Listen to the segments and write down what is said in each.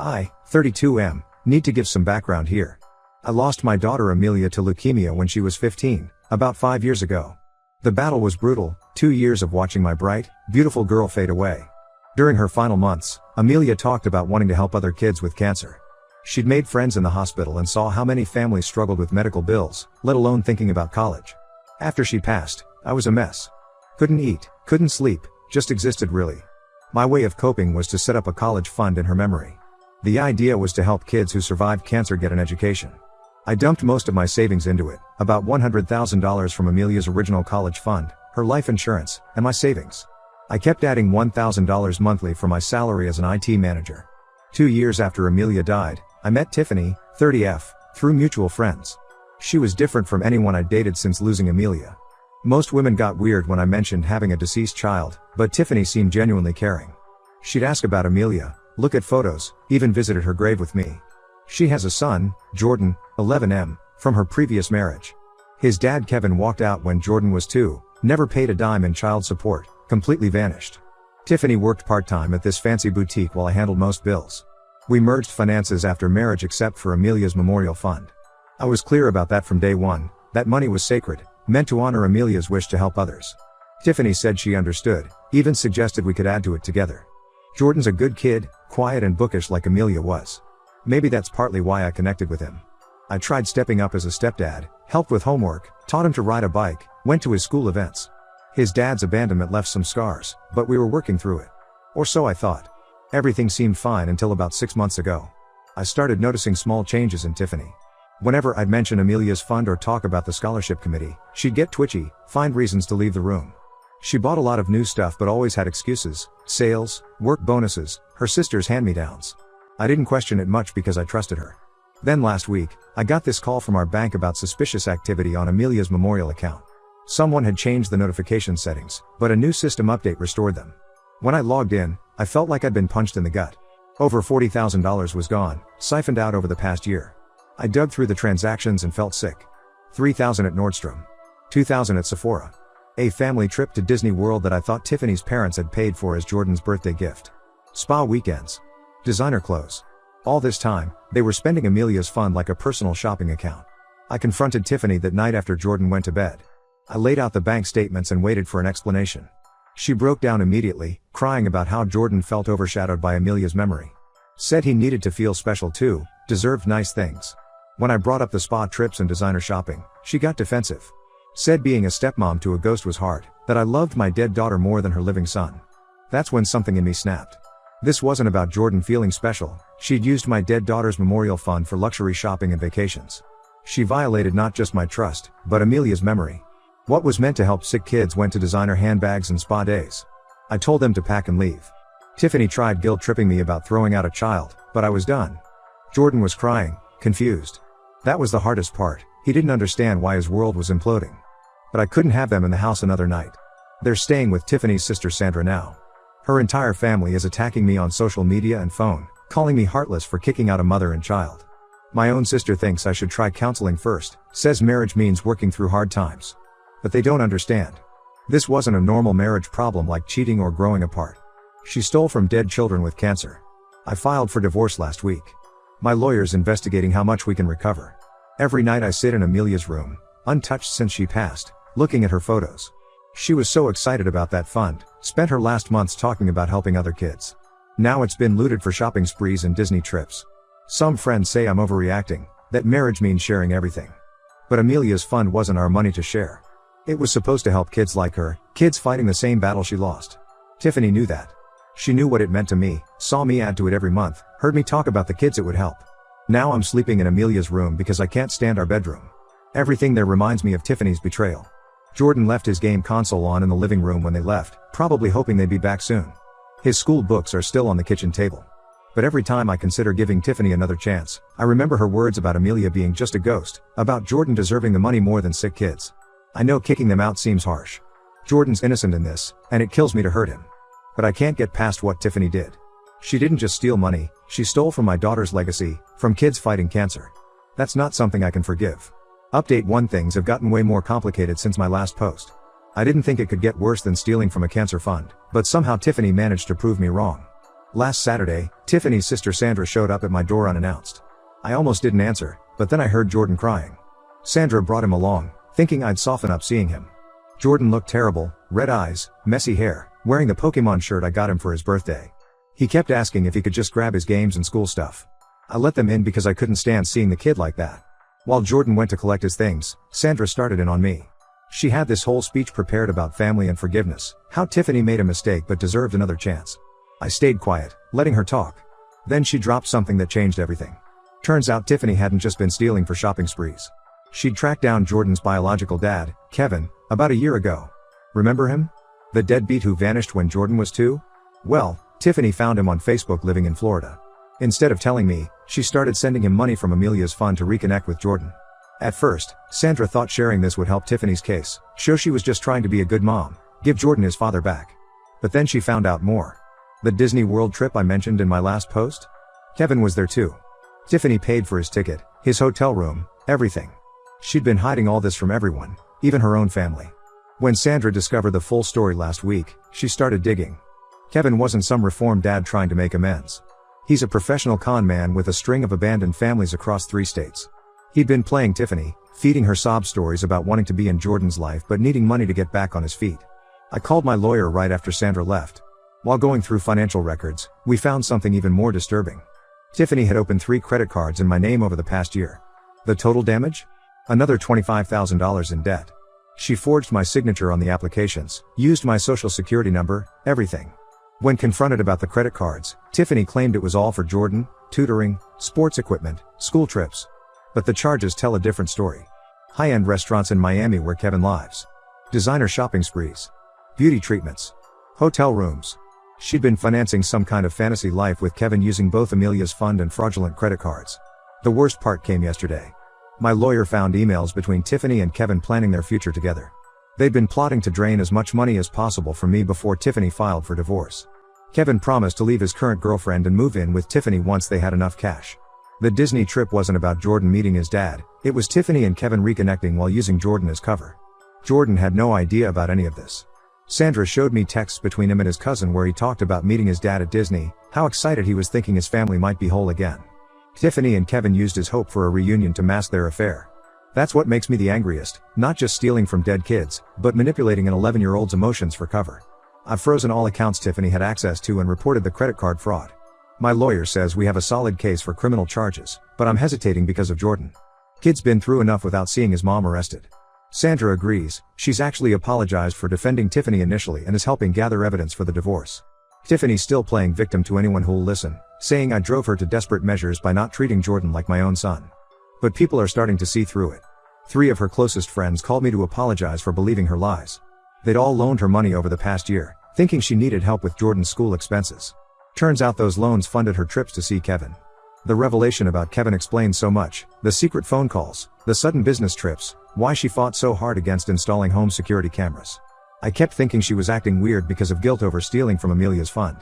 I, 32M, need to give some background here. I lost my daughter Amelia to leukemia when she was 15, about 5 years ago. The battle was brutal, 2 years of watching my bright, beautiful girl fade away. During her final months, Amelia talked about wanting to help other kids with cancer. She'd made friends in the hospital and saw how many families struggled with medical bills, let alone thinking about college. After she passed, I was a mess. Couldn't eat, couldn't sleep, just existed really. My way of coping was to set up a college fund in her memory. The idea was to help kids who survived cancer get an education. I dumped most of my savings into it, about $100,000 from Amelia's original college fund, her life insurance, and my savings. I kept adding $1,000 monthly for my salary as an IT manager. 2 years after Amelia died, I met Tiffany, 30F, through mutual friends. She was different from anyone I'd dated since losing Amelia. Most women got weird when I mentioned having a deceased child, but Tiffany seemed genuinely caring. She'd ask about Amelia, look at photos, even visited her grave with me. She has a son, Jordan, 11M, from her previous marriage. His dad Kevin walked out when Jordan was 2, never paid a dime in child support, completely vanished. Tiffany worked part-time at this fancy boutique while I handled most bills. We merged finances after marriage except for Amelia's memorial fund. I was clear about that from day one, that money was sacred, meant to honor Amelia's wish to help others. Tiffany said she understood, even suggested we could add to it together. Jordan's a good kid, quiet and bookish like Amelia was. Maybe that's partly why I connected with him. I tried stepping up as a stepdad, helped with homework, taught him to ride a bike, went to his school events. His dad's abandonment left some scars, but we were working through it. Or so I thought. Everything seemed fine until about 6 months ago. I started noticing small changes in Tiffany. Whenever I'd mention Amelia's fund or talk about the scholarship committee, she'd get twitchy, find reasons to leave the room. She bought a lot of new stuff but always had excuses, sales, work bonuses, her sister's hand-me-downs. I didn't question it much because I trusted her. Then last week, I got this call from our bank about suspicious activity on Amelia's memorial account. Someone had changed the notification settings, but a new system update restored them. When I logged in, I felt like I'd been punched in the gut. Over $40,000 was gone, siphoned out over the past year. I dug through the transactions and felt sick. $3,000 at Nordstrom. $2,000 at Sephora. A family trip to Disney World that I thought Tiffany's parents had paid for as Jordan's birthday gift. Spa weekends. Designer clothes. All this time, they were spending Amelia's fund like a personal shopping account. I confronted Tiffany that night after Jordan went to bed. I laid out the bank statements and waited for an explanation. She broke down immediately, crying about how Jordan felt overshadowed by Amelia's memory. Said he needed to feel special too, deserved nice things. When I brought up the spa trips and designer shopping, she got defensive. Said being a stepmom to a ghost was hard, that I loved my dead daughter more than her living son. That's when something in me snapped. This wasn't about Jordan feeling special, she'd used my dead daughter's memorial fund for luxury shopping and vacations. She violated not just my trust, but Amelia's memory. What was meant to help sick kids went to designer handbags and spa days. I told them to pack and leave. Tiffany tried guilt-tripping me about throwing out a child, but I was done. Jordan was crying, confused. That was the hardest part, he didn't understand why his world was imploding. But I couldn't have them in the house another night. They're staying with Tiffany's sister Sandra now. Her entire family is attacking me on social media and phone, calling me heartless for kicking out a mother and child. My own sister thinks I should try counseling first, says marriage means working through hard times. But they don't understand. This wasn't a normal marriage problem like cheating or growing apart. She stole from dead children with cancer. I filed for divorce last week. My lawyer's investigating how much we can recover. Every night I sit in Amelia's room, untouched since she passed, looking at her photos. She was so excited about that fund, spent her last months talking about helping other kids. Now it's been looted for shopping sprees and Disney trips. Some friends say I'm overreacting, that marriage means sharing everything. But Amelia's fund wasn't our money to share. It was supposed to help kids like her, kids fighting the same battle she lost. Tiffany knew that. She knew what it meant to me, saw me add to it every month, heard me talk about the kids it would help. Now I'm sleeping in Amelia's room because I can't stand our bedroom. Everything there reminds me of Tiffany's betrayal. Jordan left his game console on in the living room when they left, probably hoping they'd be back soon. His school books are still on the kitchen table. But every time I consider giving Tiffany another chance, I remember her words about Amelia being just a ghost, about Jordan deserving the money more than sick kids. I know kicking them out seems harsh. Jordan's innocent in this, and it kills me to hurt him. But I can't get past what Tiffany did. She didn't just steal money, she stole from my daughter's legacy, from kids fighting cancer. That's not something I can forgive. Update 1: Things have gotten way more complicated since my last post. I didn't think it could get worse than stealing from a cancer fund, but somehow Tiffany managed to prove me wrong. Last Saturday, Tiffany's sister Sandra showed up at my door unannounced. I almost didn't answer, but then I heard Jordan crying. Sandra brought him along, thinking I'd soften up seeing him. Jordan looked terrible, red eyes, messy hair, wearing the Pokemon shirt I got him for his birthday. He kept asking if he could just grab his games and school stuff. I let them in because I couldn't stand seeing the kid like that. While Jordan went to collect his things, Sandra started in on me. She had this whole speech prepared about family and forgiveness, how Tiffany made a mistake but deserved another chance. I stayed quiet, letting her talk. Then she dropped something that changed everything. Turns out Tiffany hadn't just been stealing for shopping sprees. She'd tracked down Jordan's biological dad, Kevin, about a year ago. Remember him? The deadbeat who vanished when Jordan was 2? Well, Tiffany found him on Facebook living in Florida. Instead of telling me, she started sending him money from Amelia's fund to reconnect with Jordan. At first, Sandra thought sharing this would help Tiffany's case, show she was just trying to be a good mom, give Jordan his father back. But then she found out more. The Disney World trip I mentioned in my last post? Kevin was there too. Tiffany paid for his ticket, his hotel room, everything. She'd been hiding all this from everyone, even her own family. When Sandra discovered the full story last week, she started digging. Kevin wasn't some reformed dad trying to make amends. He's a professional con man with a string of abandoned families across 3 states. He'd been playing Tiffany, feeding her sob stories about wanting to be in Jordan's life but needing money to get back on his feet. I called my lawyer right after Sandra left. While going through financial records, we found something even more disturbing. Tiffany had opened 3 credit cards in my name over the past year. The total damage? Another $25,000 in debt. She forged my signature on the applications, used my social security number, everything. When confronted about the credit cards, Tiffany claimed it was all for Jordan, tutoring, sports equipment, school trips. But the charges tell a different story. High-end restaurants in Miami where Kevin lives. Designer shopping sprees. Beauty treatments. Hotel rooms. She'd been financing some kind of fantasy life with Kevin using both Amelia's fund and fraudulent credit cards. The worst part came yesterday. My lawyer found emails between Tiffany and Kevin planning their future together. They'd been plotting to drain as much money as possible from me before Tiffany filed for divorce. Kevin promised to leave his current girlfriend and move in with Tiffany once they had enough cash. The Disney trip wasn't about Jordan meeting his dad, it was Tiffany and Kevin reconnecting while using Jordan as cover. Jordan had no idea about any of this. Sandra showed me texts between him and his cousin where he talked about meeting his dad at Disney, how excited he was thinking his family might be whole again. Tiffany and Kevin used his hope for a reunion to mask their affair. That's what makes me the angriest, not just stealing from dead kids, but manipulating an 11-year-old's emotions for cover. I've frozen all accounts Tiffany had access to and reported the credit card fraud. My lawyer says we have a solid case for criminal charges, but I'm hesitating because of Jordan. Kid's been through enough without seeing his mom arrested. Sandra agrees, she's actually apologized for defending Tiffany initially and is helping gather evidence for the divorce. Tiffany's still playing victim to anyone who'll listen, saying I drove her to desperate measures by not treating Jordan like my own son. But people are starting to see through it. 3 of her closest friends called me to apologize for believing her lies. They'd all loaned her money over the past year, thinking she needed help with Jordan's school expenses. Turns out those loans funded her trips to see Kevin. The revelation about Kevin explains so much, the secret phone calls, the sudden business trips, why she fought so hard against installing home security cameras. I kept thinking she was acting weird because of guilt over stealing from Amelia's fund.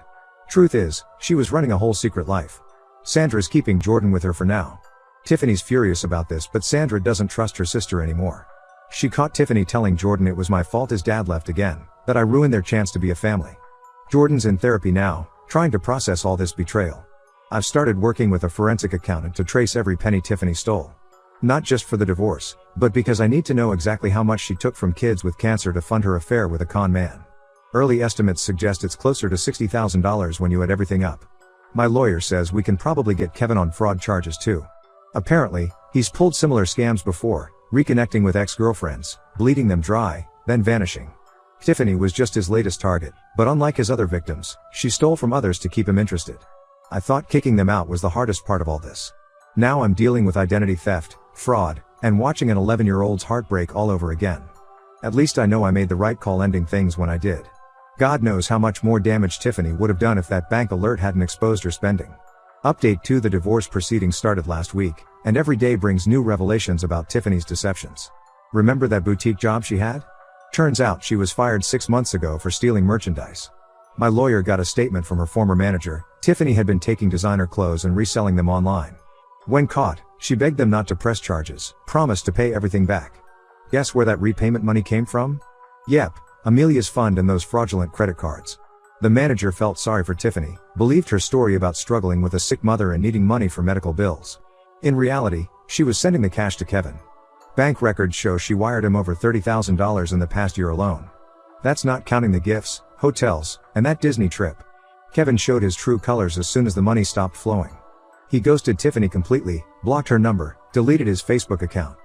Truth is, she was running a whole secret life. Sandra's keeping Jordan with her for now. Tiffany's furious about this, but Sandra doesn't trust her sister anymore. She caught Tiffany telling Jordan it was my fault his dad left again, that I ruined their chance to be a family. Jordan's in therapy now, trying to process all this betrayal. I've started working with a forensic accountant to trace every penny Tiffany stole. Not just for the divorce, but because I need to know exactly how much she took from kids with cancer to fund her affair with a con man. Early estimates suggest it's closer to $60,000 when you add everything up. My lawyer says we can probably get Kevin on fraud charges too. Apparently, he's pulled similar scams before, reconnecting with ex-girlfriends, bleeding them dry, then vanishing. Tiffany was just his latest target, but unlike his other victims, she stole from others to keep him interested. I thought kicking them out was the hardest part of all this. Now I'm dealing with identity theft, fraud, and watching an 11-year-old's heartbreak all over again. At least I know I made the right call ending things when I did. God knows how much more damage Tiffany would have done if that bank alert hadn't exposed her spending. Update 2: The divorce proceedings started last week, and every day brings new revelations about Tiffany's deceptions. Remember that boutique job she had? Turns out she was fired 6 months ago for stealing merchandise. My lawyer got a statement from her former manager. Tiffany had been taking designer clothes and reselling them online. When caught, she begged them not to press charges, promised to pay everything back. Guess where that repayment money came from? Yep, Amelia's fund and those fraudulent credit cards. The manager felt sorry for Tiffany, believed her story about struggling with a sick mother and needing money for medical bills. In reality, she was sending the cash to Kevin. Bank records show she wired him over $30,000 in the past year alone. That's not counting the gifts, hotels, and that Disney trip. Kevin showed his true colors as soon as the money stopped flowing. He ghosted Tiffany completely, blocked her number, deleted his Facebook account.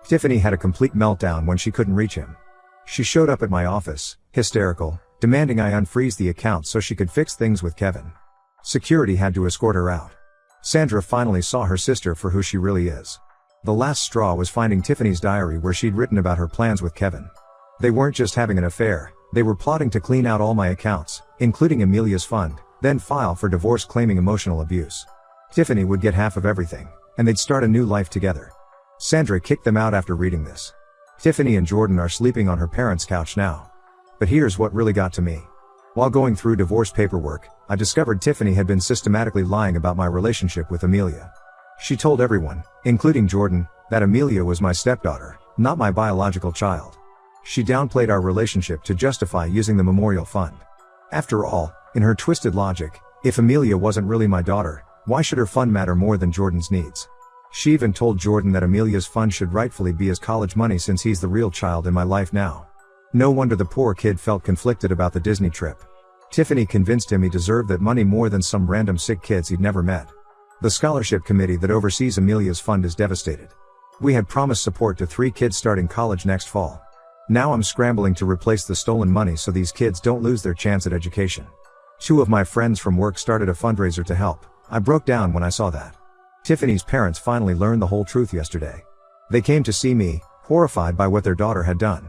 Tiffany had a complete meltdown when she couldn't reach him. She showed up at my office, hysterical, demanding I unfreeze the account so she could fix things with Kevin. Security had to escort her out. Sandra finally saw her sister for who she really is. The last straw was finding Tiffany's diary where she'd written about her plans with Kevin. They weren't just having an affair, they were plotting to clean out all my accounts, including Amelia's fund, then file for divorce claiming emotional abuse. Tiffany would get half of everything, and they'd start a new life together. Sandra kicked them out after reading this. Tiffany and Jordan are sleeping on her parents' couch now. But here's what really got to me. While going through divorce paperwork, I discovered Tiffany had been systematically lying about my relationship with Amelia. She told everyone, including Jordan, that Amelia was my stepdaughter, not my biological child. She downplayed our relationship to justify using the memorial fund. After all, in her twisted logic, if Amelia wasn't really my daughter, why should her fund matter more than Jordan's needs? She even told Jordan that Amelia's fund should rightfully be his college money since he's the real child in my life now. No wonder the poor kid felt conflicted about the Disney trip. Tiffany convinced him he deserved that money more than some random sick kids he'd never met. The scholarship committee that oversees Amelia's fund is devastated. We had promised support to 3 kids starting college next fall. Now I'm scrambling to replace the stolen money so these kids don't lose their chance at education. 2 of my friends from work started a fundraiser to help. I broke down when I saw that. Tiffany's parents finally learned the whole truth yesterday. They came to see me, horrified by what their daughter had done.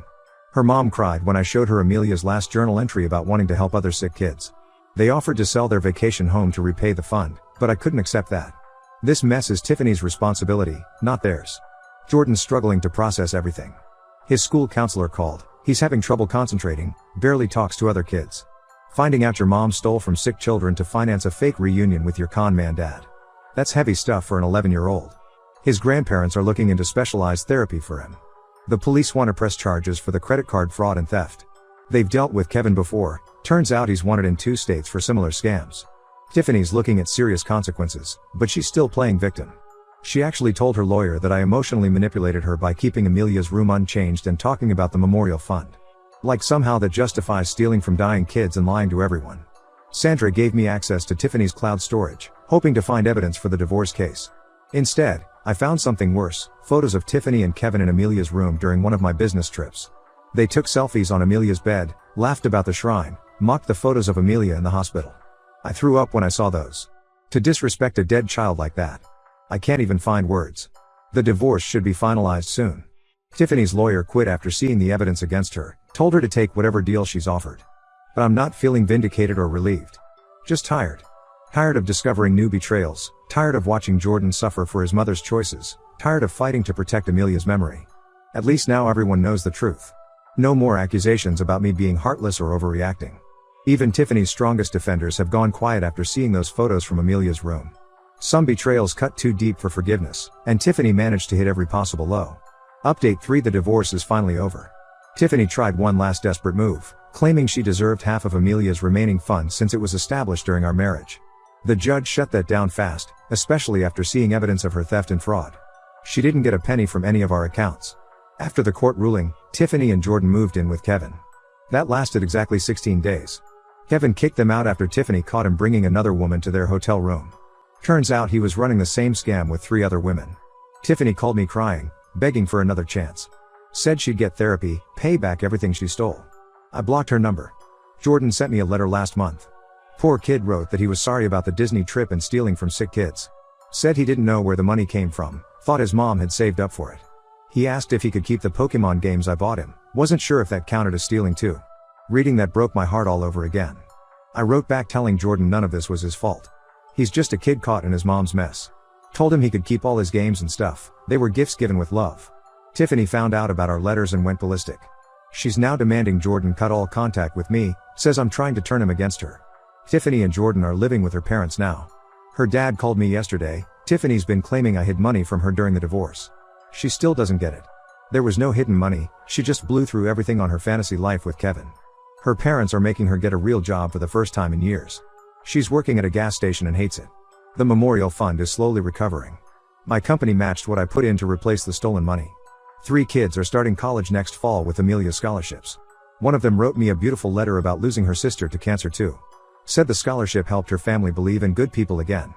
Her mom cried when I showed her Amelia's last journal entry about wanting to help other sick kids. They offered to sell their vacation home to repay the fund, but I couldn't accept that. This mess is Tiffany's responsibility, not theirs. Jordan's struggling to process everything. His school counselor called. He's having trouble concentrating, barely talks to other kids. Finding out your mom stole from sick children to finance a fake reunion with your con man dad. That's heavy stuff for an 11-year-old. His grandparents are looking into specialized therapy for him. The police want to press charges for the credit card fraud and theft. They've dealt with Kevin before, turns out he's wanted in 2 states for similar scams. Tiffany's looking at serious consequences, but she's still playing victim. She actually told her lawyer that I emotionally manipulated her by keeping Amelia's room unchanged and talking about the memorial fund. Like somehow that justifies stealing from dying kids and lying to everyone. Sandra gave me access to Tiffany's cloud storage, hoping to find evidence for the divorce case. Instead, I found something worse, photos of Tiffany and Kevin in Amelia's room during one of my business trips. They took selfies on Amelia's bed, laughed about the shrine, mocked the photos of Amelia in the hospital. I threw up when I saw those. To disrespect a dead child like that. I can't even find words. The divorce should be finalized soon. Tiffany's lawyer quit after seeing the evidence against her, told her to take whatever deal she's offered. But I'm not feeling vindicated or relieved. Just tired. Tired of discovering new betrayals, tired of watching Jordan suffer for his mother's choices, tired of fighting to protect Amelia's memory. At least now everyone knows the truth. No more accusations about me being heartless or overreacting. Even Tiffany's strongest defenders have gone quiet after seeing those photos from Amelia's room. Some betrayals cut too deep for forgiveness, and Tiffany managed to hit every possible low. Update 3: The divorce is finally over. Tiffany tried one last desperate move, claiming she deserved half of Amelia's remaining funds since it was established during our marriage. The judge shut that down fast, especially after seeing evidence of her theft and fraud. She didn't get a penny from any of our accounts. After the court ruling, Tiffany and Jordan moved in with Kevin. That lasted exactly 16 days. Kevin kicked them out after Tiffany caught him bringing another woman to their hotel room. Turns out he was running the same scam with 3 other women. Tiffany called me crying, begging for another chance. Said she'd get therapy, pay back everything she stole. I blocked her number. Jordan sent me a letter last month. Poor kid wrote that he was sorry about the Disney trip and stealing from sick kids. Said he didn't know where the money came from, thought his mom had saved up for it. He asked if he could keep the Pokemon games I bought him, wasn't sure if that counted as stealing too. Reading that broke my heart all over again. I wrote back telling Jordan none of this was his fault. He's just a kid caught in his mom's mess. Told him he could keep all his games and stuff, they were gifts given with love. Tiffany found out about our letters and went ballistic. She's now demanding Jordan cut all contact with me, says I'm trying to turn him against her. Tiffany and Jordan are living with her parents now. Her dad called me yesterday. Tiffany's been claiming I hid money from her during the divorce. She still doesn't get it. There was no hidden money, she just blew through everything on her fantasy life with Kevin. Her parents are making her get a real job for the first time in years. She's working at a gas station and hates it. The memorial fund is slowly recovering. My company matched what I put in to replace the stolen money. 3 kids are starting college next fall with Amelia's scholarships. One of them wrote me a beautiful letter about losing her sister to cancer too. Said the scholarship helped her family believe in good people again.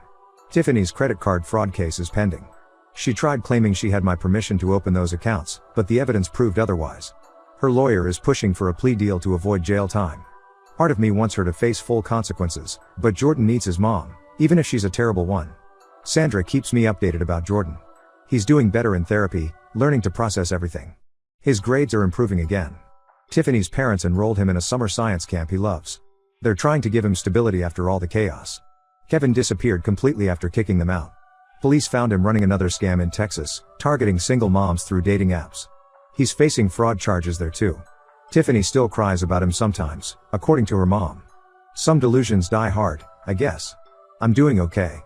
Tiffany's credit card fraud case is pending. She tried claiming she had my permission to open those accounts, but the evidence proved otherwise. Her lawyer is pushing for a plea deal to avoid jail time. Part of me wants her to face full consequences, but Jordan needs his mom, even if she's a terrible one. Sandra keeps me updated about Jordan. He's doing better in therapy, learning to process everything. His grades are improving again. Tiffany's parents enrolled him in a summer science camp he loves. They're trying to give him stability after all the chaos. Kevin disappeared completely after kicking them out. Police found him running another scam in Texas, targeting single moms through dating apps. He's facing fraud charges there too. Tiffany still cries about him sometimes, according to her mom. Some delusions die hard, I guess. I'm doing okay.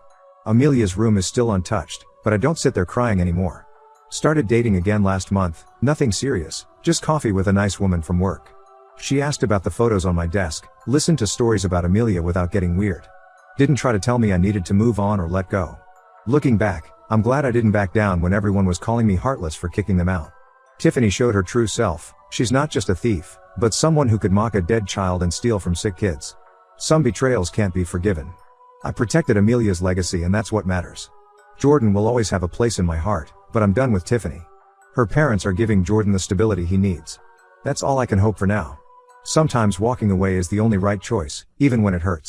Amelia's room is still untouched, but I don't sit there crying anymore. Started dating again last month, nothing serious, just coffee with a nice woman from work. She asked about the photos on my desk, listened to stories about Amelia without getting weird. Didn't try to tell me I needed to move on or let go. Looking back, I'm glad I didn't back down when everyone was calling me heartless for kicking them out. Tiffany showed her true self. She's not just a thief, but someone who could mock a dead child and steal from sick kids. Some betrayals can't be forgiven. I protected Amelia's legacy and that's what matters. Jordan will always have a place in my heart, but I'm done with Tiffany. Her parents are giving Jordan the stability he needs. That's all I can hope for now. Sometimes walking away is the only right choice, even when it hurts.